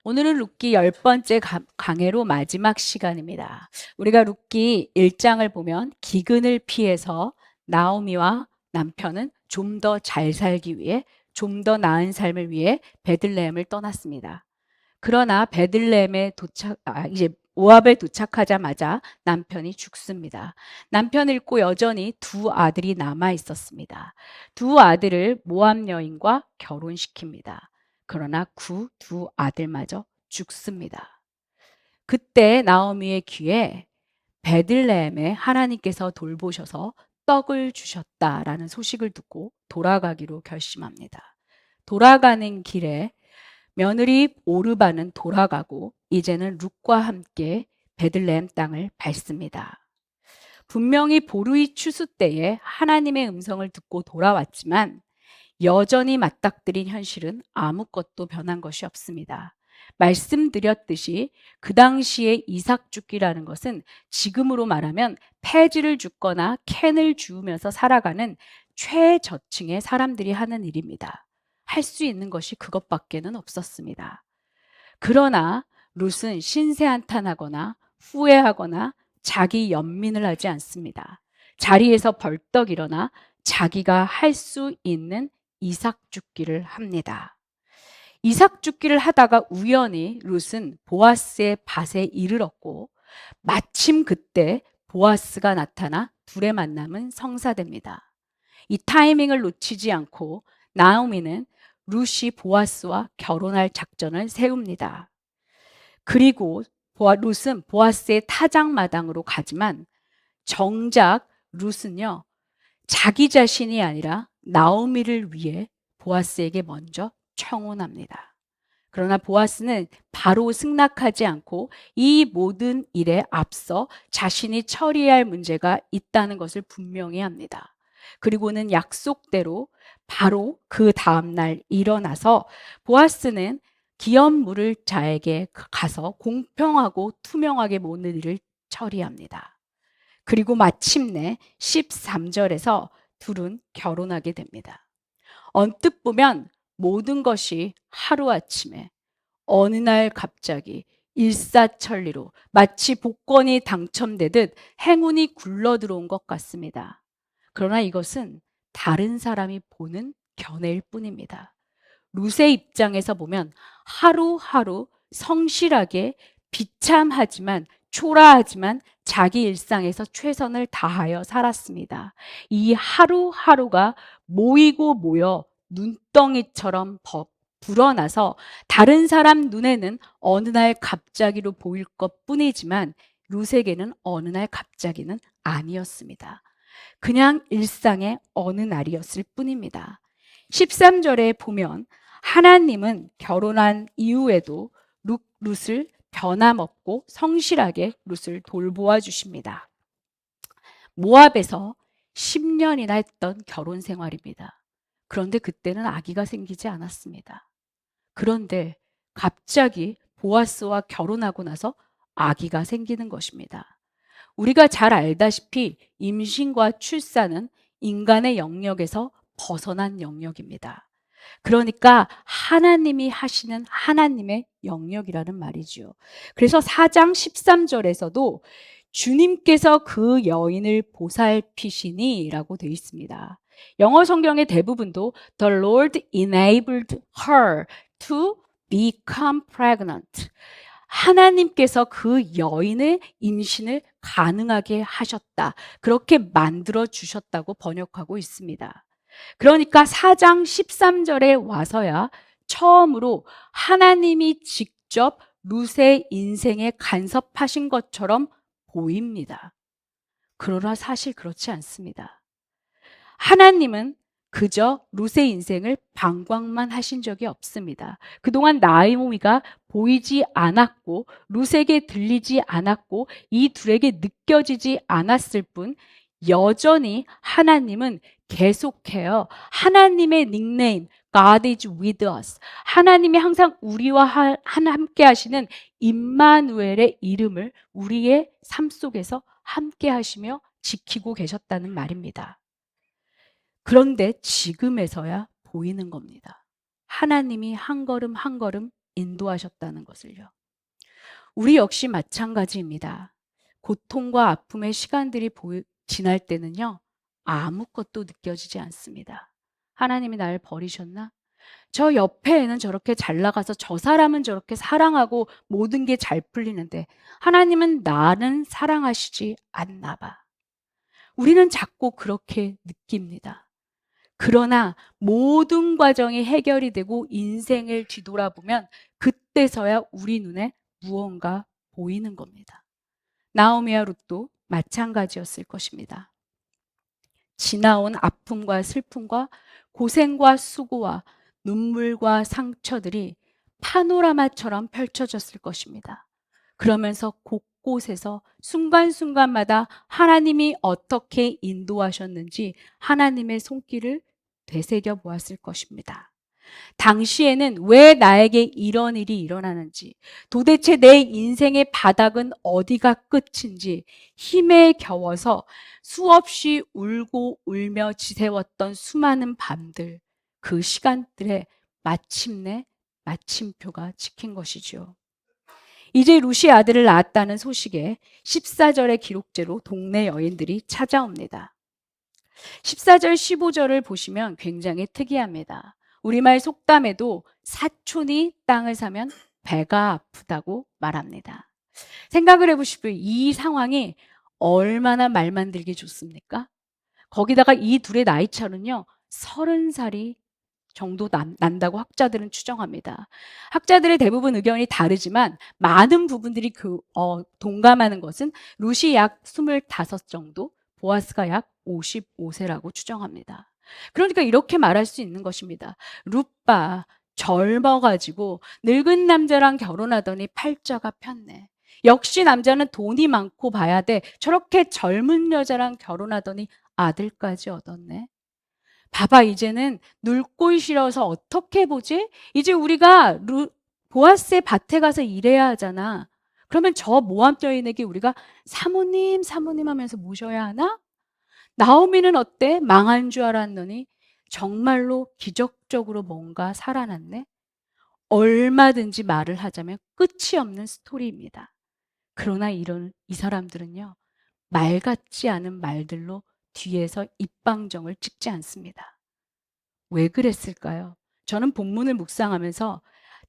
오늘은 룻기 10번째 강해로 마지막 시간입니다. 우리가 룻기 1장을 보면 기근을 피해서 나오미와 남편은 좀 더 잘 살기 위해 좀 더 나은 삶을 위해 베들레헴을 떠났습니다. 그러나 베들레헴에 이제 모압에 도착하자마자 남편이 죽습니다. 남편을 잃고 여전히 두 아들이 남아 있었습니다. 두 아들을 모압 여인과 결혼시킵니다. 그러나 그 두 아들마저 죽습니다. 그때 나오미의 귀에 베들레헴에 하나님께서 돌보셔서 떡을 주셨다라는 소식을 듣고 돌아가기로 결심합니다. 돌아가는 길에 며느리 오르바는 돌아가고 이제는 룻과 함께 베들레헴 땅을 밟습니다. 분명히 보루이 추수 때에 하나님의 음성을 듣고 돌아왔지만 여전히 맞닥뜨린 현실은 아무것도 변한 것이 없습니다. 말씀드렸듯이 그 당시에 이삭 죽기라는 것은 지금으로 말하면 폐지를 줍거나 캔을 주우면서 살아가는 최저층의 사람들이 하는 일입니다. 할 수 있는 것이 그것밖에는 없었습니다. 그러나 룻은 신세한탄하거나 후회하거나 자기 연민을 하지 않습니다. 자리에서 벌떡 일어나 자기가 할 수 있는 이삭 죽기를 합니다. 이삭 죽기를 하다가 우연히 룻은 보아스의 밭에 이르렀고 마침 그때 보아스가 나타나 둘의 만남은 성사됩니다. 이 타이밍을 놓치지 않고 나오미는 룻이 보아스와 결혼할 작전을 세웁니다. 그리고 룻은 보아스의 타작마당으로 가지만 정작 룻은요, 자기 자신이 아니라 나오미를 위해 보아스에게 먼저 청혼합니다. 그러나 보아스는 바로 승낙하지 않고 이 모든 일에 앞서 자신이 처리해야 할 문제가 있다는 것을 분명히 합니다. 그리고는 약속대로 바로 그 다음날 일어나서 보아스는 기업 물을 자에게 가서 공평하고 투명하게 모든 일을 처리합니다. 그리고 마침내 13절에서 둘은 결혼하게 됩니다. 언뜻 보면 모든 것이 하루아침에 어느 날 갑자기 일사천리로 마치 복권이 당첨되듯 행운이 굴러들어온 것 같습니다. 그러나 이것은 다른 사람이 보는 견해일 뿐입니다. 룻의 입장에서 보면 하루하루 성실하게 비참하지만 초라하지만 자기 일상에서 최선을 다하여 살았습니다. 이 하루하루가 모이고 모여 눈덩이처럼 불어나서 다른 사람 눈에는 어느 날 갑자기로 보일 것 뿐이지만 룻에게는 어느 날 갑자기는 아니었습니다. 그냥 일상의 어느 날이었을 뿐입니다. 13절에 보면 하나님은 결혼한 이후에도 룻을 변함없고 성실하게 룻을 돌보아 주십니다. 모압에서 10년이나 했던 결혼 생활입니다. 그런데 그때는 아기가 생기지 않았습니다. 그런데 갑자기 보아스와 결혼하고 나서 아기가 생기는 것입니다. 우리가 잘 알다시피 임신과 출산은 인간의 영역에서 벗어난 영역입니다. 그러니까 하나님이 하시는 하나님의 영역이라는 말이죠. 그래서 4장 13절에서도 주님께서 그 여인을 보살피시니 라고 되어 있습니다. 영어 성경의 대부분도 The Lord enabled her to become pregnant. 하나님께서 그 여인의 임신을 가능하게 하셨다. 그렇게 만들어 주셨다고 번역하고 있습니다. 그러니까 4장 13절에 와서야 처음으로 하나님이 직접 룻의 인생에 간섭하신 것처럼 보입니다. 그러나 사실 그렇지 않습니다. 하나님은 그저 룻의 인생을 방광만 하신 적이 없습니다. 그동안 나오미가 보이지 않았고 룻에게 들리지 않았고 이 둘에게 느껴지지 않았을 뿐 여전히 하나님은 계속해요. 하나님의 닉네임 God is with us. 하나님이 항상 우리와 함께 하시는 임마누엘의 이름을 우리의 삶 속에서 함께 하시며 지키고 계셨다는 말입니다. 그런데 지금에서야 보이는 겁니다. 하나님이 한 걸음 한 걸음 인도하셨다는 것을요. 우리 역시 마찬가지입니다. 고통과 아픔의 시간들이 지날 때는요, 아무것도 느껴지지 않습니다. 하나님이 날 버리셨나? 저 옆에 는 저렇게 잘 나가서 저 사람은 저렇게 사랑하고 모든 게 잘 풀리는데 하나님은 나는 사랑하시지 않나 봐. 우리는 자꾸 그렇게 느낍니다. 그러나 모든 과정이 해결이 되고 인생을 뒤돌아보면 그때서야 우리 눈에 무언가 보이는 겁니다. 나오미와 룻도 마찬가지였을 것입니다. 지나온 아픔과 슬픔과 고생과 수고와 눈물과 상처들이 파노라마처럼 펼쳐졌을 것입니다. 그러면서 곳곳에서 순간순간마다 하나님이 어떻게 인도하셨는지 하나님의 손길을 되새겨 보았을 것입니다. 당시에는 왜 나에게 이런 일이 일어나는지, 도대체 내 인생의 바닥은 어디가 끝인지 힘에 겨워서 수없이 울고 울며 지새웠던 수많은 밤들, 그 시간들에 마침내 마침표가 찍힌 것이죠. 이제 루시 아들을 낳았다는 소식에 14절의 기록제로 동네 여인들이 찾아옵니다. 14절 15절을 보시면 굉장히 특이합니다. 우리말 속담에도 사촌이 땅을 사면 배가 아프다고 말합니다. 생각을 해보시고요. 이 상황이 얼마나 말 만들기 좋습니까? 거기다가 이 둘의 나이 차는요 30살이 정도 난다고 학자들은 추정합니다. 학자들의 대부분 의견이 다르지만 많은 부분들이 동감하는 것은 룻이 약 25 정도, 보아스가 약 55세라고 추정합니다. 그러니까 이렇게 말할 수 있는 것입니다. 룻바 젊어가지고 늙은 남자랑 결혼하더니 팔자가 폈네. 역시 남자는 돈이 많고 봐야 돼. 저렇게 젊은 여자랑 결혼하더니 아들까지 얻었네. 봐봐, 이제는 늙고 싫어서 어떻게 보지? 이제 우리가 보아스의 밭에 가서 일해야 하잖아. 그러면 저 모함여인에게 우리가 사모님, 사모님 하면서 모셔야 하나? 나오미는 어때? 망한 줄 알았더니 정말로 기적적으로 뭔가 살아났네? 얼마든지 말을 하자면 끝이 없는 스토리입니다. 그러나 이 사람들은요, 말 같지 않은 말들로 뒤에서 입방정을 찍지 않습니다. 왜 그랬을까요? 저는 본문을 묵상하면서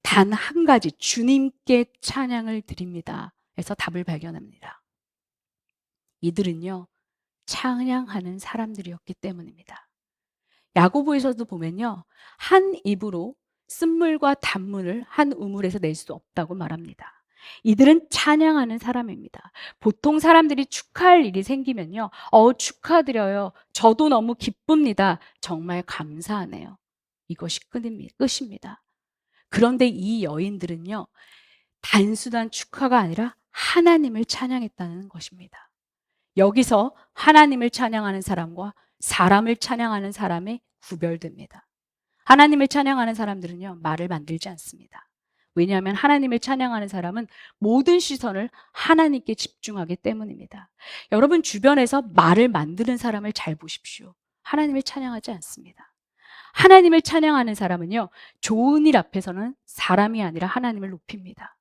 단 한 가지, 주님께 찬양을 드립니다 에서 답을 발견합니다. 이들은요, 찬양하는 사람들이었기 때문입니다. 야고보에서도 보면요, 한 입으로 쓴물과 단물을 한 우물에서 낼 수 없다고 말합니다. 이들은 찬양하는 사람입니다. 보통 사람들이 축하할 일이 생기면요, 축하드려요. 저도 너무 기쁩니다. 정말 감사하네요. 이것이 끝입니다. 그런데 이 여인들은요, 단순한 축하가 아니라 하나님을 찬양했다는 것입니다. 여기서 하나님을 찬양하는 사람과 사람을 찬양하는 사람이 구별됩니다. 하나님을 찬양하는 사람들은요, 말을 만들지 않습니다. 왜냐하면 하나님을 찬양하는 사람은 모든 시선을 하나님께 집중하기 때문입니다. 여러분 주변에서 말을 만드는 사람을 잘 보십시오. 하나님을 찬양하지 않습니다. 하나님을 찬양하는 사람은요, 좋은 일 앞에서는 사람이 아니라 하나님을 높입니다.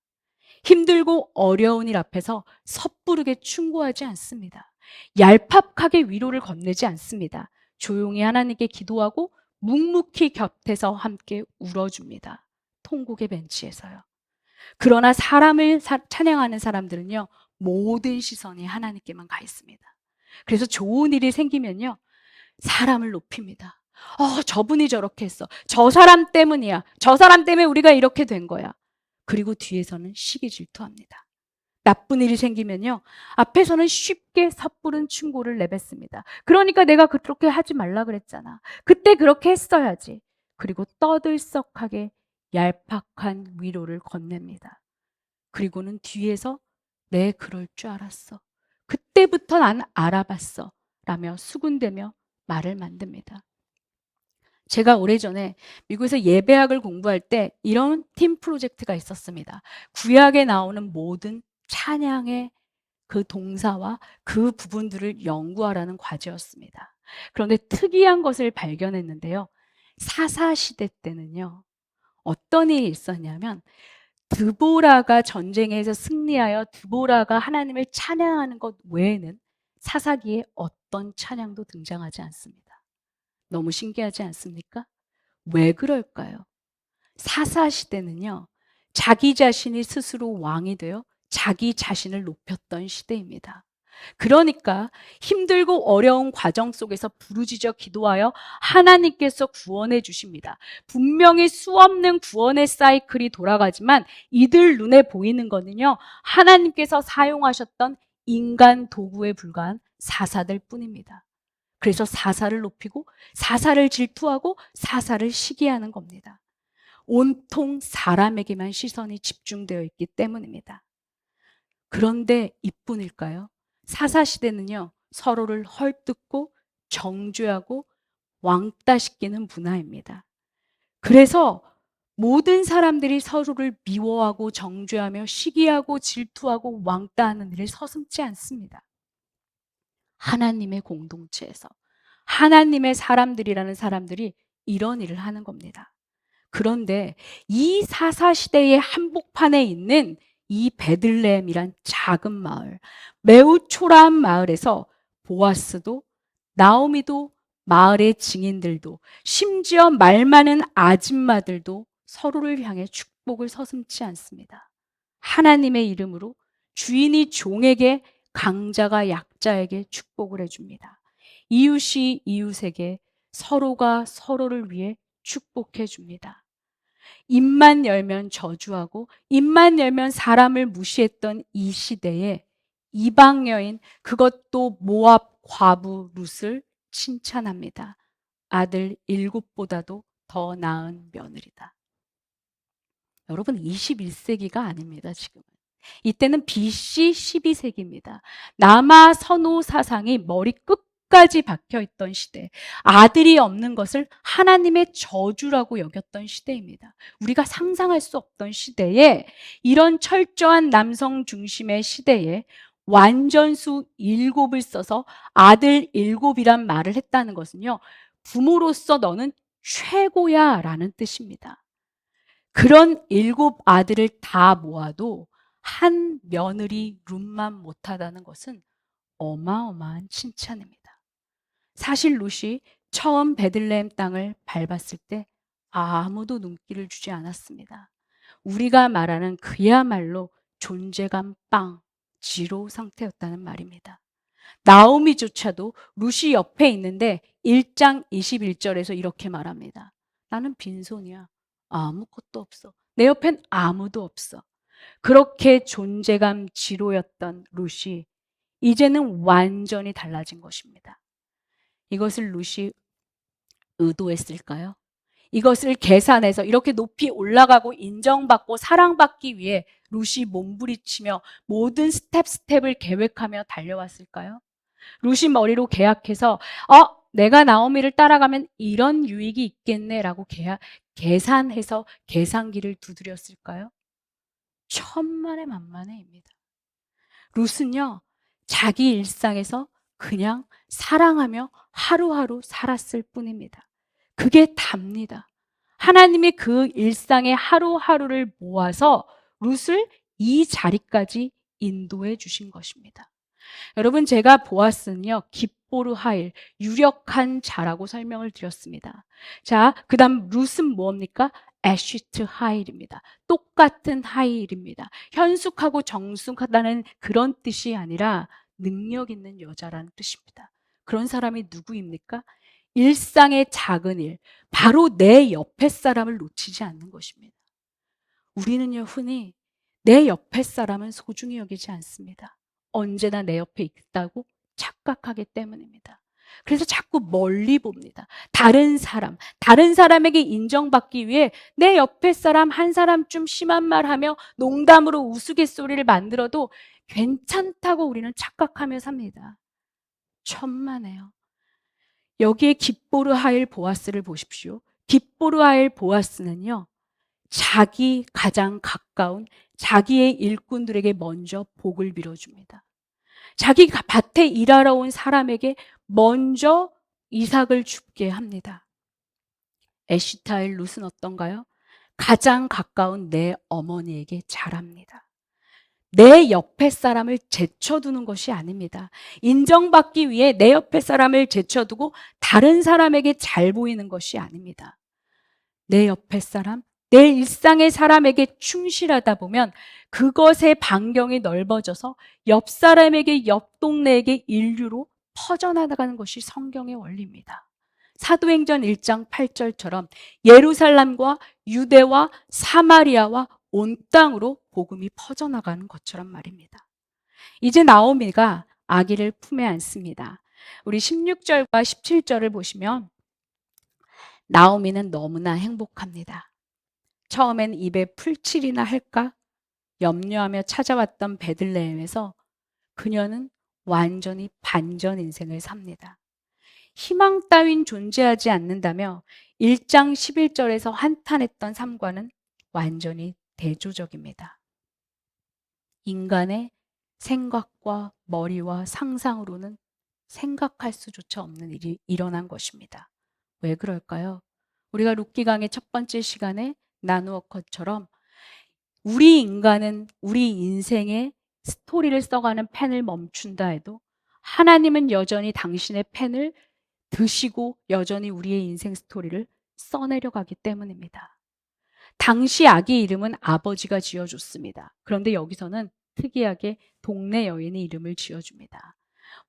힘들고 어려운 일 앞에서 섣부르게 충고하지 않습니다. 얄팍하게 위로를 건네지 않습니다. 조용히 하나님께 기도하고 묵묵히 곁에서 함께 울어줍니다. 통곡의 벤치에서요. 그러나 사람을 찬양하는 사람들은요, 모든 시선이 하나님께만 가 있습니다. 그래서 좋은 일이 생기면요, 사람을 높입니다. 저분이 저렇게 했어. 저 사람 때문이야. 저 사람 때문에 우리가 이렇게 된 거야. 그리고 뒤에서는 시기 질투합니다. 나쁜 일이 생기면요, 앞에서는 쉽게 섣부른 충고를 내뱉습니다. 그러니까 내가 그렇게 하지 말라 그랬잖아. 그때 그렇게 했어야지. 그리고 떠들썩하게 얄팍한 위로를 건넵니다. 그리고는 뒤에서 내 그럴 줄 알았어. 그때부터 난 알아봤어. 라며 수군대며 말을 만듭니다. 제가 오래전에 미국에서 예배학을 공부할 때 이런 팀 프로젝트가 있었습니다. 구약에 나오는 모든 찬양의 그 동사와 그 부분들을 연구하라는 과제였습니다. 그런데 특이한 것을 발견했는데요. 사사시대 때는요, 어떤 일이 있었냐면 드보라가 전쟁에서 승리하여 드보라가 하나님을 찬양하는 것 외에는 사사기에 어떤 찬양도 등장하지 않습니다. 너무 신기하지 않습니까? 왜 그럴까요? 사사 시대는요, 자기 자신이 스스로 왕이 되어 자기 자신을 높였던 시대입니다. 그러니까 힘들고 어려운 과정 속에서 부르짖어 기도하여 하나님께서 구원해 주십니다. 분명히 수없는 구원의 사이클이 돌아가지만 이들 눈에 보이는 거는요, 하나님께서 사용하셨던 인간 도구에 불과한 사사들 뿐입니다. 그래서 사사를 높이고 사사를 질투하고 사사를 시기하는 겁니다. 온통 사람에게만 시선이 집중되어 있기 때문입니다. 그런데 이뿐일까요? 사사시대는요, 서로를 헐뜯고 정죄하고 왕따시키는 문화입니다. 그래서 모든 사람들이 서로를 미워하고 정죄하며 시기하고 질투하고 왕따하는 일을 서슴지 않습니다. 하나님의 공동체에서 하나님의 사람들이라는 사람들이 이런 일을 하는 겁니다. 그런데 이 사사시대의 한복판에 있는 이 베들레헴이란 작은 마을, 매우 초라한 마을에서 보아스도 나오미도 마을의 증인들도 심지어 말 많은 아줌마들도 서로를 향해 축복을 서슴지 않습니다. 하나님의 이름으로 주인이 종에게, 강자가 약자에게 축복을 해줍니다. 이웃이 이웃에게, 서로가 서로를 위해 축복해 줍니다. 입만 열면 저주하고 입만 열면 사람을 무시했던 이 시대에 이방 여인, 그것도 모압 과부 룻을 칭찬합니다. 아들 7보다도 더 나은 며느리다. 여러분, 21세기가 아닙니다, 지금은. 이때는 BC 12세기입니다. 남아 선호 사상이 머리 끝까지 박혀 있던 시대. 아들이 없는 것을 하나님의 저주라고 여겼던 시대입니다. 우리가 상상할 수 없던 시대에, 이런 철저한 남성 중심의 시대에 완전수 7을 써서 아들 7이란 말을 했다는 것은요, 부모로서 너는 최고야 라는 뜻입니다. 그런 7아들을 다 모아도 한 며느리 룻만 못하다는 것은 어마어마한 칭찬입니다. 사실 룻이 처음 베들레헴 땅을 밟았을 때 아무도 눈길을 주지 않았습니다. 우리가 말하는 그야말로 존재감 빵, 지로 상태였다는 말입니다. 나오미조차도 룻이 옆에 있는데 1장 21절에서 이렇게 말합니다. 나는 빈손이야. 아무것도 없어. 내 옆엔 아무도 없어. 그렇게 존재감 지로였던 룻이 이제는 완전히 달라진 것입니다. 이것을 룻이 의도했을까요? 이것을 계산해서 이렇게 높이 올라가고 인정받고 사랑받기 위해 룻이 몸부리치며 모든 스텝을 계획하며 달려왔을까요? 룻이 머리로 계약해서 내가 나오미를 따라가면 이런 유익이 있겠네라고 계산해서 계산기를 두드렸을까요? 천만의 만만해입니다. 룻은요, 자기 일상에서 그냥 사랑하며 하루하루 살았을 뿐입니다. 그게 답니다. 하나님이 그 일상의 하루하루를 모아서 룻을 이 자리까지 인도해 주신 것입니다. 여러분, 제가 보았으면요, 깁보르 하일, 유력한 자라고 설명을 드렸습니다. 자, 그 다음 룻은 뭡니까? 애쉬트 하일입니다. 똑같은 하일입니다. 현숙하고 정숙하다는 그런 뜻이 아니라 능력 있는 여자라는 뜻입니다. 그런 사람이 누구입니까? 일상의 작은 일, 바로 내 옆에 사람을 놓치지 않는 것입니다. 우리는요, 흔히 내 옆에 사람은 소중히 여기지 않습니다. 언제나 내 옆에 있다고 착각하기 때문입니다. 그래서 자꾸 멀리 봅니다. 다른 사람에게 인정받기 위해 내 옆에 사람 한 사람쯤 심한 말 하며 농담으로 우스갯소리를 만들어도 괜찮다고 우리는 착각하며 삽니다. 천만에요. 여기에 깁보르 하일 보아스를 보십시오. 깁보르 하일 보아스는요, 자기 가장 가까운 자기의 일꾼들에게 먼저 복을 빌어줍니다. 자기 밭에 일하러 온 사람에게 먼저 이삭을 줍게 합니다. 에시타일 룻은 어떤가요? 가장 가까운 내 어머니에게 잘합니다. 내 옆에 사람을 제쳐두는 것이 아닙니다. 인정받기 위해 내 옆에 사람을 제쳐두고 다른 사람에게 잘 보이는 것이 아닙니다. 내 옆에 사람, 내 일상의 사람에게 충실하다 보면 그것의 반경이 넓어져서 옆 사람에게, 옆 동네에게 인류로 퍼져나가는 것이 성경의 원리입니다. 사도행전 1장 8절처럼 예루살렘과 유대와 사마리아와 온 땅으로 복음이 퍼져나가는 것처럼 말입니다. 이제 나오미가 아기를 품에 안습니다. 우리 16절과 17절을 보시면 나오미는 너무나 행복합니다. 처음엔 입에 풀칠이나 할까 염려하며 찾아왔던 베들레헴에서 그녀는 완전히 반전 인생을 삽니다. 희망 따윈 존재하지 않는다며 1장 11절에서 한탄했던 삶과는 완전히 대조적입니다. 인간의 생각과 머리와 상상으로는 생각할 수조차 없는 일이 일어난 것입니다. 왜 그럴까요? 우리가 룻기 강의 첫 번째 시간에 나누어 것처럼 우리 인간은 우리 인생의 스토리를 써가는 펜을 멈춘다 해도 하나님은 여전히 당신의 펜을 드시고 여전히 우리의 인생 스토리를 써내려가기 때문입니다. 당시 아기 이름은 아버지가 지어줬습니다. 그런데 여기서는 특이하게 동네 여인이 이름을 지어줍니다.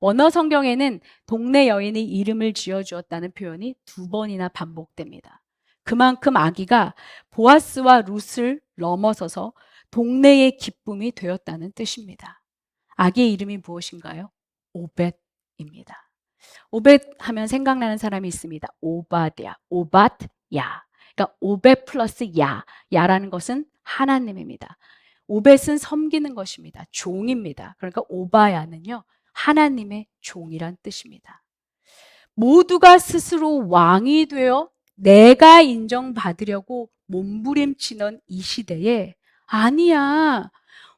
원어 성경에는 동네 여인이 이름을 지어주었다는 표현이 2번이나 반복됩니다. 그만큼 아기가 보아스와 룻을 넘어서서 동네의 기쁨이 되었다는 뜻입니다. 아기의 이름이 무엇인가요? 오벳입니다. 오벳 하면 생각나는 사람이 있습니다. 오바댜, 오밧야. 그러니까 오벳 플러스 야, 야라는 것은 하나님입니다. 오벳은 섬기는 것입니다. 종입니다. 그러니까 오바야는요, 하나님의 종이란 뜻입니다. 모두가 스스로 왕이 되어 내가 인정받으려고 몸부림치는 이 시대에 아니야,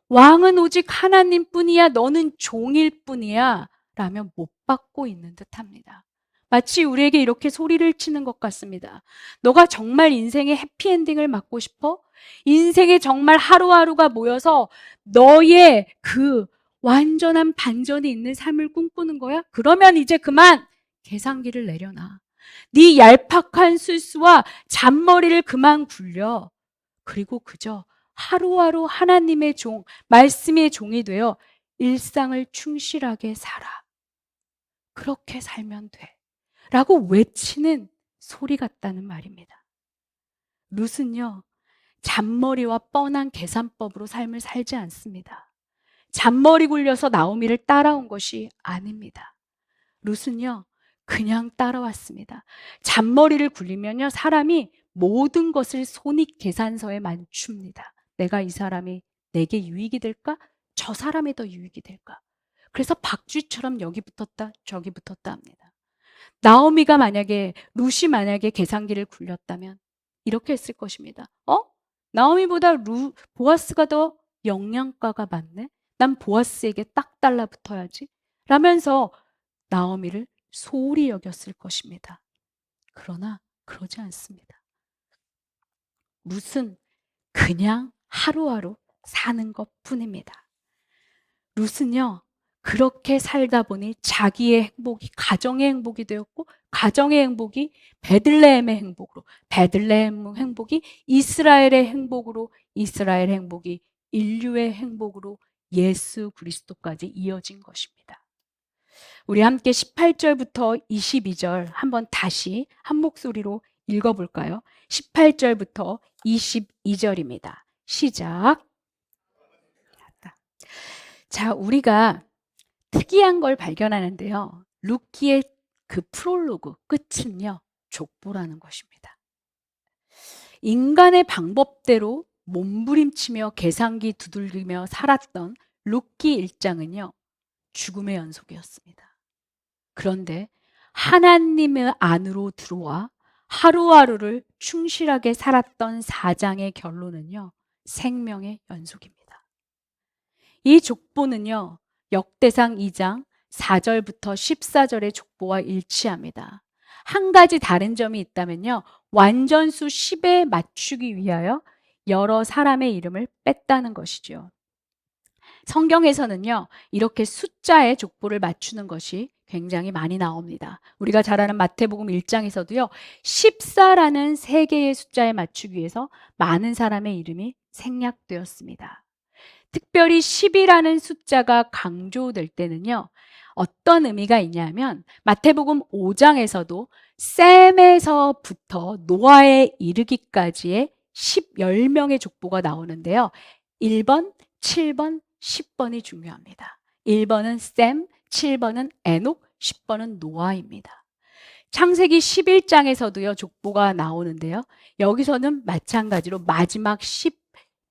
왕은 오직 하나님뿐이야, 너는 종일 뿐이야 라며 못 받고 있는 듯합니다. 마치 우리에게 이렇게 소리를 치는 것 같습니다. 너가 정말 인생의 해피엔딩을 맞고 싶어? 인생에 정말 하루하루가 모여서 너의 그 완전한 반전이 있는 삶을 꿈꾸는 거야? 그러면 이제 그만 계산기를 내려놔. 네 얄팍한 술수와 잔머리를 그만 굴려. 그리고 그저 하루하루 하나님의 종, 말씀의 종이 되어 일상을 충실하게 살아. 그렇게 살면 돼. 라고 외치는 소리 같다는 말입니다. 룻은요, 잔머리와 뻔한 계산법으로 삶을 살지 않습니다. 잔머리 굴려서 나오미를 따라온 것이 아닙니다. 룻은요, 그냥 따라왔습니다. 잔머리를 굴리면요, 사람이 모든 것을 손익계산서에 맞춥니다. 내가 이 사람이 내게 유익이 될까? 저 사람이 더 유익이 될까? 그래서 박쥐처럼 여기 붙었다, 저기 붙었다 합니다. 나오미가 만약에, 룻이 만약에 계산기를 굴렸다면 이렇게 했을 것입니다. 나오미보다 보아스가 더 영양가가 많네? 난 보아스에게 딱 달라붙어야지. 라면서 나오미를 소홀히 여겼을 것입니다. 그러나 그러지 않습니다. 룻은 그냥 하루하루 사는 것 뿐입니다. 룻은요, 그렇게 살다 보니 자기의 행복이 가정의 행복이 되었고, 가정의 행복이 베들레헴의 행복으로, 베들레헴 행복이 이스라엘의 행복으로, 이스라엘 행복이 인류의 행복으로 예수 그리스도까지 이어진 것입니다. 우리 함께 18절부터 22절 한번 다시 한 목소리로 읽어볼까요? 18절부터 22절입니다. 시작. 자, 우리가 특이한 걸 발견하는데요. 룻기의 그 프롤로그 끝은요, 족보라는 것입니다. 인간의 방법대로 몸부림치며 계산기 두들기며 살았던 룻기 1장은요, 죽음의 연속이었습니다. 그런데 하나님의 안으로 들어와 하루하루를 충실하게 살았던 4장의 결론은요, 생명의 연속입니다. 이 족보는요, 역대상 2장 4절부터 14절의 족보와 일치합니다. 한 가지 다른 점이 있다면요, 완전수 10에 맞추기 위하여 여러 사람의 이름을 뺐다는 것이죠. 성경에서는요, 이렇게 숫자의 족보를 맞추는 것이 굉장히 많이 나옵니다. 우리가 잘 아는 마태복음 1장에서도요, 14라는 세 개의 숫자에 맞추기 위해서 많은 사람의 이름이 생략되었습니다. 특별히 10이라는 숫자가 강조될 때는요, 어떤 의미가 있냐면 마태복음 5장에서도 셈에서부터 노아에 이르기까지의 10명의 족보가 나오는데요. 1번, 7번, 10번이 중요합니다. 1번은 셈, 7번은 에녹, 10번은 노아입니다. 창세기 11장에서도요, 족보가 나오는데요. 여기서는 마찬가지로 마지막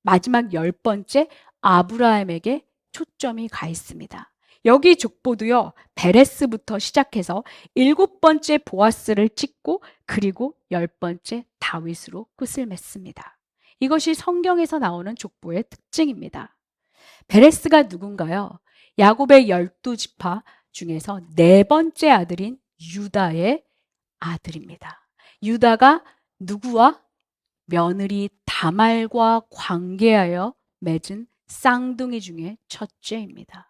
10번째 아브라함에게 초점이 가 있습니다. 여기 족보도요, 베레스부터 시작해서 7번째 보아스를 찍고 그리고 10번째 다윗으로 끝을 맺습니다. 이것이 성경에서 나오는 족보의 특징입니다. 베레스가 누군가요? 야곱의 12지파 중에서 네 번째 아들인 유다의 아들입니다. 유다가 누구와? 며느리 다말과 관계하여 맺은 쌍둥이 중에 첫째입니다.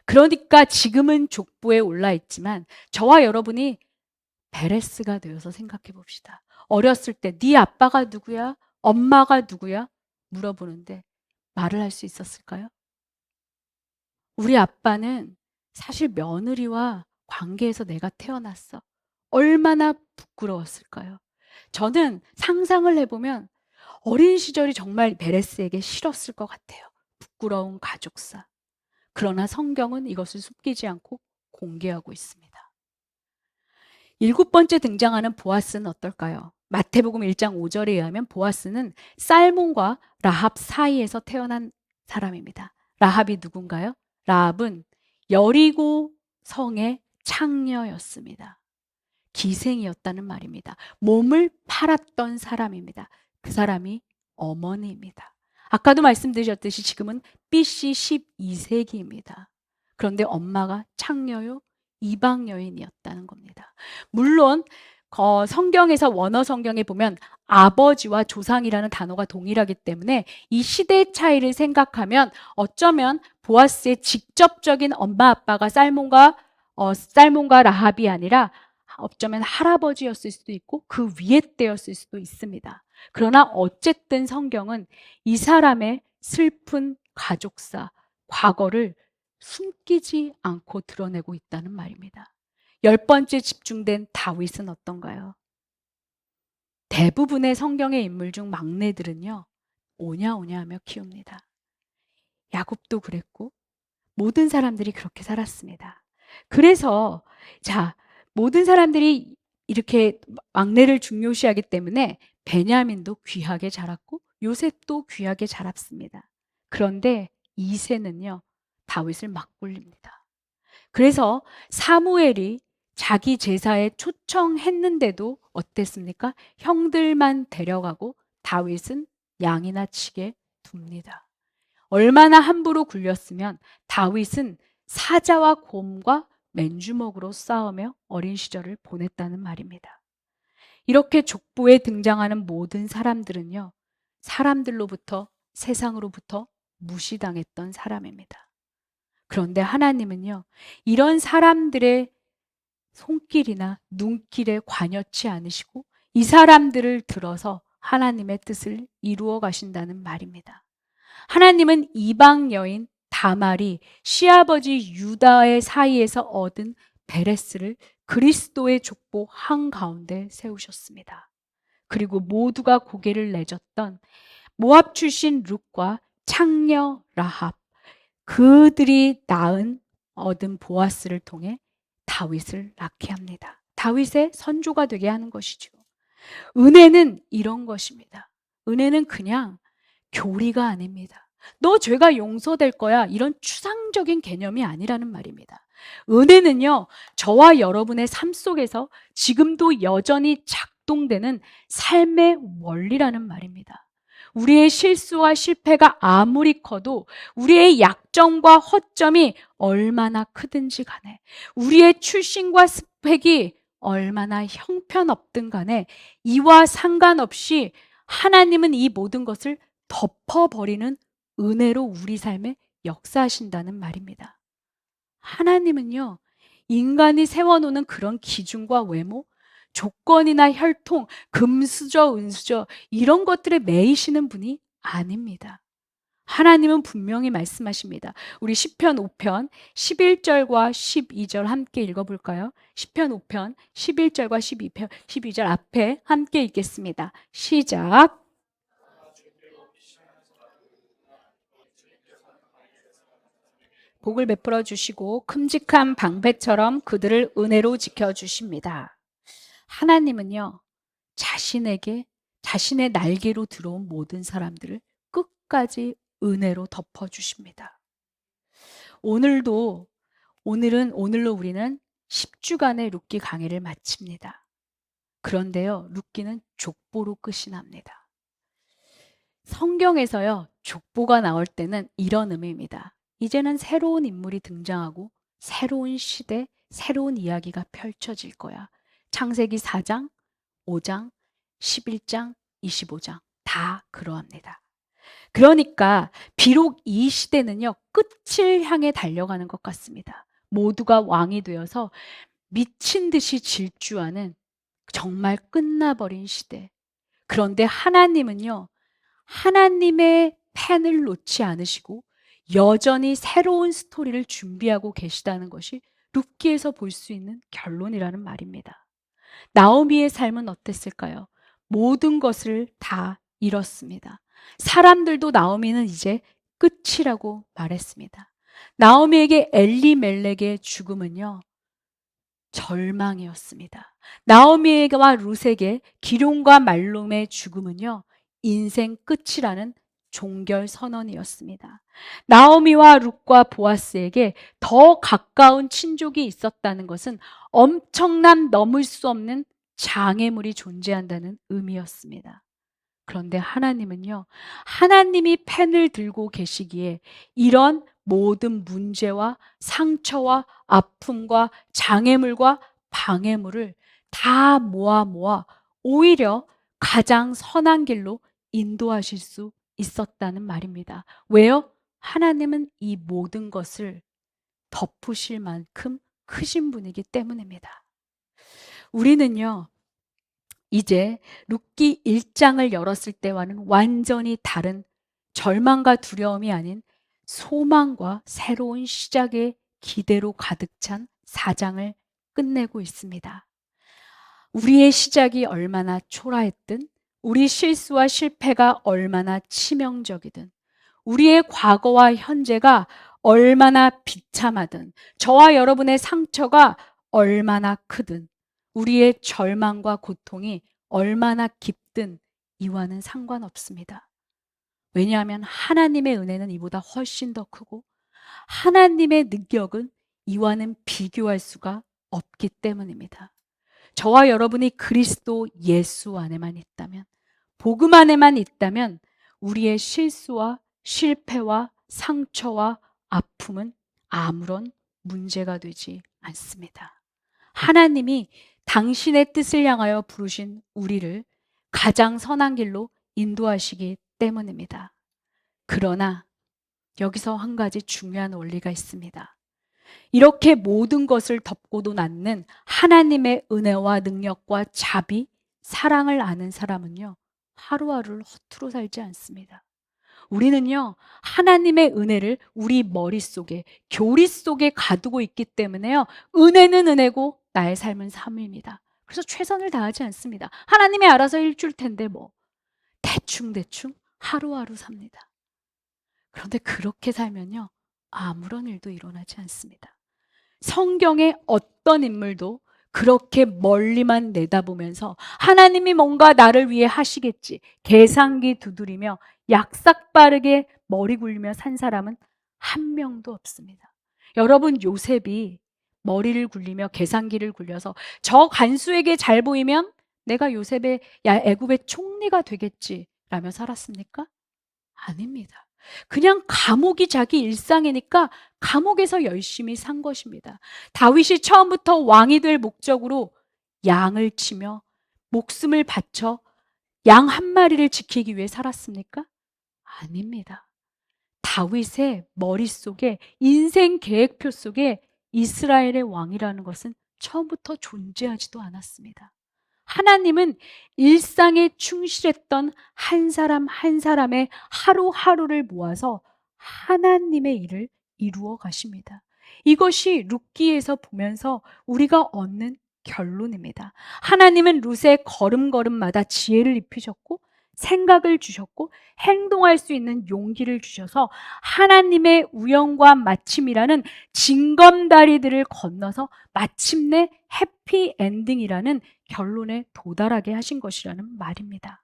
그러니까 지금은 족보에 올라 있지만 저와 여러분이 베레스가 되어서 생각해 봅시다. 어렸을 때 네 아빠가 누구야? 엄마가 누구야? 물어보는데 말을 할 수 있었을까요? 우리 아빠는 사실 며느리와 관계에서 내가 태어났어. 얼마나 부끄러웠을까요? 저는 상상을 해보면 어린 시절이 정말 베레스에게 싫었을 것 같아요. 부끄러운 가족사. 그러나 성경은 이것을 숨기지 않고 공개하고 있습니다. 7번째 등장하는 보아스는 어떨까요? 마태복음 1장 5절에 의하면 보아스는 살몬과 라합 사이에서 태어난 사람입니다. 라합이 누군가요? 라합은 여리고 성의 창녀였습니다. 기생이었다는 말입니다. 몸을 팔았던 사람입니다. 그 사람이 어머니입니다. 아까도 말씀드렸듯이 지금은 BC 12세기입니다. 그런데 엄마가 창녀요, 이방 여인이었다는 겁니다. 물론 성경에서 원어 성경에 보면 아버지와 조상이라는 단어가 동일하기 때문에 이 시대 차이를 생각하면 어쩌면 보아스의 직접적인 엄마 아빠가 살몬과 라합이 아니라 어쩌면 할아버지였을 수도 있고 그 위에 때였을 수도 있습니다. 그러나 어쨌든 성경은 이 사람의 슬픈 가족사, 과거를 숨기지 않고 드러내고 있다는 말입니다. 10번째 집중된 다윗은 어떤가요? 대부분의 성경의 인물 중 막내들은요, 오냐오냐 하며 키웁니다. 야곱도 그랬고 모든 사람들이 그렇게 살았습니다. 그래서 모든 사람들이 이렇게 막내를 중요시하기 때문에 베냐민도 귀하게 자랐고 요셉도 귀하게 자랐습니다. 그런데 이새는요, 다윗을 막 굴립니다. 그래서 사무엘이 자기 제사에 초청했는데도 어땠습니까? 형들만 데려가고 다윗은 양이나 치게 둡니다. 얼마나 함부로 굴렸으면 다윗은 사자와 곰과 맨주먹으로 싸우며 어린 시절을 보냈다는 말입니다. 이렇게 족보에 등장하는 모든 사람들은요, 사람들로부터, 세상으로부터 무시당했던 사람입니다. 그런데 하나님은요, 이런 사람들의 손길이나 눈길에 관여치 않으시고 이 사람들을 들어서 하나님의 뜻을 이루어 가신다는 말입니다. 하나님은 이방 여인 다말이 시아버지 유다의 사이에서 얻은 베레스를 그리스도의 족보 한가운데 세우셨습니다. 그리고 모두가 고개를 내줬던 모압 출신 룻과 창녀 라합, 그들이 얻은 보아스를 통해 다윗을 낳게 합니다. 다윗의 선조가 되게 하는 것이죠. 은혜는 이런 것입니다. 은혜는 그냥 교리가 아닙니다. 너 죄가 용서될 거야, 이런 추상적인 개념이 아니라는 말입니다. 은혜는요, 저와 여러분의 삶 속에서 지금도 여전히 작동되는 삶의 원리라는 말입니다. 우리의 실수와 실패가 아무리 커도 우리의 약점과 허점이 얼마나 크든지 간에, 우리의 출신과 스펙이 얼마나 형편없든 간에 이와 상관없이 하나님은 이 모든 것을 덮어버리는 은혜로 우리 삶에 역사하신다는 말입니다. 하나님은요, 인간이 세워놓는 그런 기준과 외모, 조건이나 혈통, 금수저, 은수저, 이런 것들에 매이시는 분이 아닙니다. 하나님은 분명히 말씀하십니다. 우리 시편 5편 11절과 12절 함께 읽어볼까요? 시편 5편 11절과 12절 앞에 함께 읽겠습니다. 시작. 복을 베풀어 주시고 큼직한 방패처럼 그들을 은혜로 지켜주십니다. 하나님은요, 자신의 날개로 들어온 모든 사람들을 끝까지 은혜로 덮어주십니다. 오늘로 우리는 10주간의 룻기 강해를 마칩니다. 그런데요, 룻기는 족보로 끝이 납니다. 성경에서요, 족보가 나올 때는 이런 의미입니다. 이제는 새로운 인물이 등장하고 새로운 시대, 새로운 이야기가 펼쳐질 거야. 창세기 4장, 5장, 11장, 25장 다 그러합니다. 그러니까 비록 이 시대는요, 끝을 향해 달려가는 것 같습니다. 모두가 왕이 되어서 미친 듯이 질주하는 정말 끝나버린 시대. 그런데 하나님은요, 하나님의 펜을 놓지 않으시고 여전히 새로운 스토리를 준비하고 계시다는 것이 룻기에서 볼 수 있는 결론이라는 말입니다. 나오미의 삶은 어땠을까요? 모든 것을 다 잃었습니다. 사람들도 나오미는 이제 끝이라고 말했습니다. 나오미에게 엘리멜렉의 죽음은요, 절망이었습니다. 나오미와 룻에게 기럯과 말론의 죽음은요, 인생 끝이라는 종결 선언이었습니다. 나오미와 룻과 보아스에게 더 가까운 친족이 있었다는 것은 엄청난 넘을 수 없는 장애물이 존재한다는 의미였습니다. 그런데 하나님은요, 하나님이 펜을 들고 계시기에 이런 모든 문제와 상처와 아픔과 장애물과 방해물을 다 모아 오히려 가장 선한 길로 인도하실 수 있었다는 말입니다. 왜요? 하나님은 이 모든 것을 덮으실 만큼 크신 분이기 때문입니다. 우리는요, 이제 룻기 1장을 열었을 때와는 완전히 다른 절망과 두려움이 아닌 소망과 새로운 시작의 기대로 가득 찬 4장을 끝내고 있습니다. 우리의 시작이 얼마나 초라했든, 우리 실수와 실패가 얼마나 치명적이든, 우리의 과거와 현재가 얼마나 비참하든, 저와 여러분의 상처가 얼마나 크든, 우리의 절망과 고통이 얼마나 깊든 이와는 상관없습니다. 왜냐하면 하나님의 은혜는 이보다 훨씬 더 크고 하나님의 능력은 이와는 비교할 수가 없기 때문입니다. 저와 여러분이 그리스도 예수 안에만 있다면, 복음 안에만 있다면 우리의 실수와 실패와 상처와 아픔은 아무런 문제가 되지 않습니다. 하나님이 당신의 뜻을 향하여 부르신 우리를 가장 선한 길로 인도하시기 때문입니다. 그러나 여기서 한 가지 중요한 원리가 있습니다. 이렇게 모든 것을 덮고도 낳는 하나님의 은혜와 능력과 자비, 사랑을 아는 사람은요, 하루하루를 허투루 살지 않습니다. 우리는요, 하나님의 은혜를 우리 머릿속에, 교리 속에 가두고 있기 때문에요, 은혜는 은혜고 나의 삶은 삶입니다. 그래서 최선을 다하지 않습니다. 하나님이 알아서 해줄 텐데 뭐 대충 하루하루 삽니다. 그런데 그렇게 살면요, 아무런 일도 일어나지 않습니다. 성경의 어떤 인물도 그렇게 멀리만 내다보면서 하나님이 뭔가 나를 위해 하시겠지, 계산기 두드리며 약삭 빠르게 머리 굴리며 산 사람은 한 명도 없습니다. 여러분, 요셉이 머리를 굴리며 계산기를 굴려서 저 간수에게 잘 보이면 내가 요셉의 애굽의 총리가 되겠지 라며 살았습니까? 아닙니다. 그냥 감옥이 자기 일상이니까 감옥에서 열심히 산 것입니다. 다윗이 처음부터 왕이 될 목적으로 양을 치며 목숨을 바쳐 양 한 마리를 지키기 위해 살았습니까? 아닙니다. 다윗의 머릿속에, 인생 계획표 속에 이스라엘의 왕이라는 것은 처음부터 존재하지도 않았습니다. 하나님은 일상에 충실했던 한 사람 한 사람의 하루하루를 모아서 하나님의 일을 이루어 가십니다. 이것이 룻기에서 보면서 우리가 얻는 결론입니다. 하나님은 룻의 걸음걸음마다 지혜를 입히셨고 생각을 주셨고 행동할 수 있는 용기를 주셔서 하나님의 우연과 마침이라는 징검다리들을 건너서 마침내 해피엔딩이라는 결론에 도달하게 하신 것이라는 말입니다.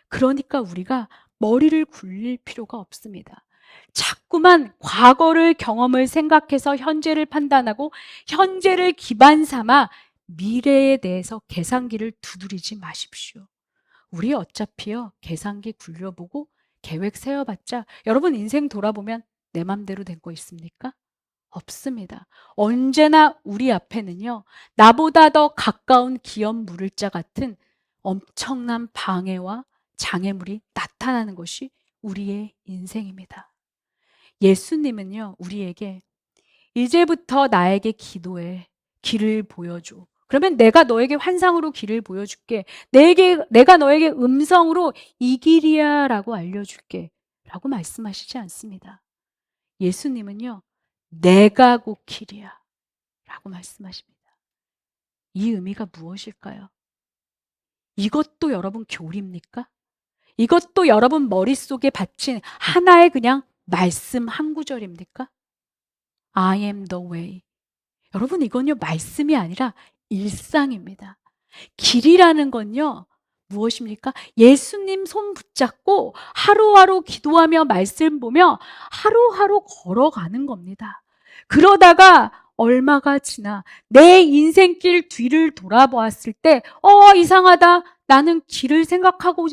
그러니까 우리가 머리를 굴릴 필요가 없습니다. 자꾸만 과거를 경험을 생각해서 현재를 판단하고 현재를 기반 삼아 미래에 대해서 계산기를 두드리지 마십시오. 우리 어차피요, 계산기 굴려보고 계획 세워봤자 여러분 인생 돌아보면 내 맘대로 된 거 있습니까? 없습니다. 언제나 우리 앞에는요, 나보다 더 가까운 기업 물을자 같은 엄청난 방해와 장애물이 나타나는 것이 우리의 인생입니다. 예수님은요, 우리에게 이제부터 나에게 기도해. 길을 보여줘. 그러면 내가 너에게 환상으로 길을 보여줄게. 내가 너에게 음성으로 이 길이야 라고 알려줄게. 라고 말씀하시지 않습니다. 예수님은요, 내가 곧 길이야 라고 말씀하십니다. 이 의미가 무엇일까요? 이것도 여러분 교리입니까? 이것도 여러분 머릿속에 받친 하나의 그냥 말씀 한 구절입니까? I am the way. 여러분 이건요 말씀이 아니라 일상입니다. 길이라는 건요 무엇입니까? 예수님 손 붙잡고 하루하루 기도하며 말씀 보며 하루하루 걸어가는 겁니다. 그러다가 얼마가 지나 내 인생길 뒤를 돌아보았을 때 이상하다. 나는 길을 생각하고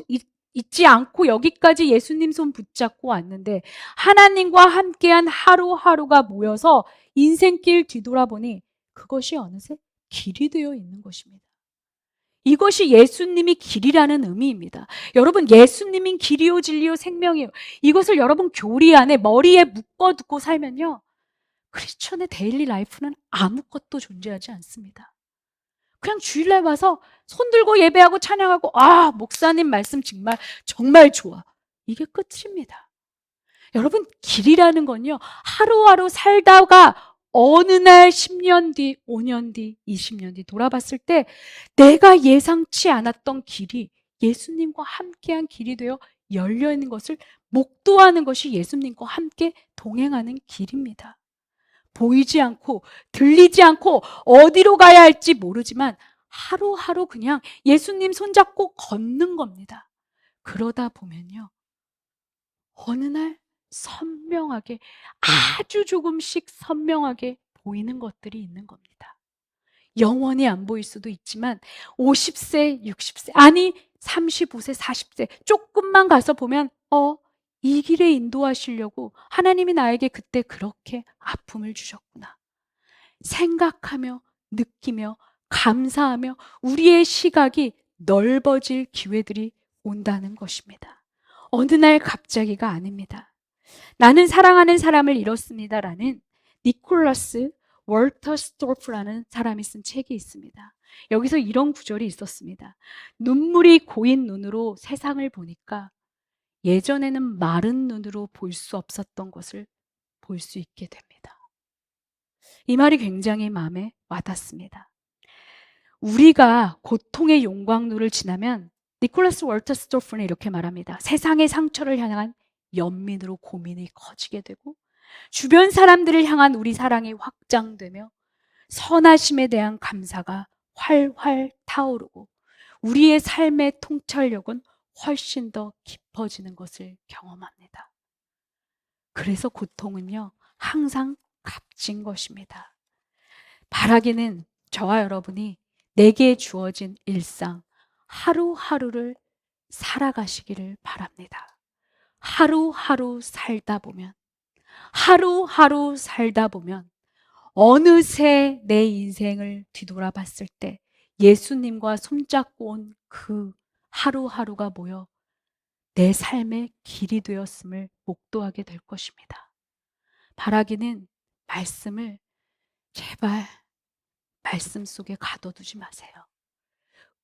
있지 않고 여기까지 예수님 손 붙잡고 왔는데 하나님과 함께한 하루하루가 모여서 인생길 뒤돌아보니 그것이 어느새 길이 되어 있는 것입니다. 이것이 예수님이 길이라는 의미입니다. 여러분 예수님이 길이요 진리요 생명이요. 이것을 여러분 교리 안에 머리에 묶어두고 살면요. 크리스천의 데일리 라이프는 아무것도 존재하지 않습니다. 그냥 주일날 와서 손 들고 예배하고 찬양하고 목사님 말씀 정말 좋아. 이게 끝입니다. 여러분 길이라는 건요. 하루하루 살다가 어느 날 10년 뒤, 5년 뒤, 20년 뒤 돌아봤을 때 내가 예상치 않았던 길이 예수님과 함께한 길이 되어 열려있는 것을 목도하는 것이 예수님과 함께 동행하는 길입니다. 보이지 않고 들리지 않고 어디로 가야 할지 모르지만 하루하루 그냥 예수님 손잡고 걷는 겁니다. 그러다 보면요. 어느 날 선명하게 아주 조금씩 선명하게 보이는 것들이 있는 겁니다. 영원히 안 보일 수도 있지만 50세, 60세, 아니 35세, 40세 조금만 가서 보면 이 길에 인도하시려고 하나님이 나에게 그때 그렇게 아픔을 주셨구나. 생각하며 느끼며 감사하며 우리의 시각이 넓어질 기회들이 온다는 것입니다. 어느 날 갑자기가 아닙니다. 나는 사랑하는 사람을 잃었습니다라는 니콜라스 월터 스토프라는 사람이 쓴 책이 있습니다. 여기서 이런 구절이 있었습니다. 눈물이 고인 눈으로 세상을 보니까 예전에는 마른 눈으로 볼 수 없었던 것을 볼 수 있게 됩니다. 이 말이 굉장히 마음에 와닿습니다. 우리가 고통의 용광로를 지나면 니콜라스 월터 스토프는 이렇게 말합니다. 세상의 상처를 향한 연민으로 고민이 커지게 되고 주변 사람들을 향한 우리 사랑이 확장되며 선하심에 대한 감사가 활활 타오르고 우리의 삶의 통찰력은 훨씬 더 깊어지는 것을 경험합니다. 그래서 고통은요 항상 값진 것입니다. 바라기는 저와 여러분이 내게 주어진 일상 하루하루를 살아가시기를 바랍니다. 하루하루 살다 보면 어느새 내 인생을 뒤돌아봤을 때 예수님과 손잡고 온 그 하루하루가 모여 내 삶의 길이 되었음을 목도하게 될 것입니다. 바라기는 말씀을 제발 말씀 속에 가둬두지 마세요.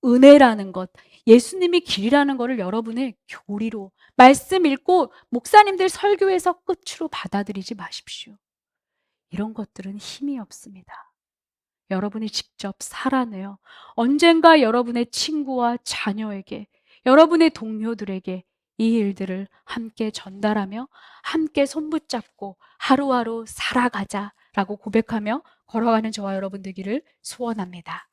은혜라는 것, 예수님이 길이라는 것을 여러분의 교리로, 말씀 읽고 목사님들 설교에서 끝으로 받아들이지 마십시오. 이런 것들은 힘이 없습니다. 여러분이 직접 살아내요. 언젠가 여러분의 친구와 자녀에게, 여러분의 동료들에게 이 일들을 함께 전달하며 함께 손붙잡고 하루하루 살아가자라고 고백하며 걸어가는 저와 여러분 되기를 소원합니다.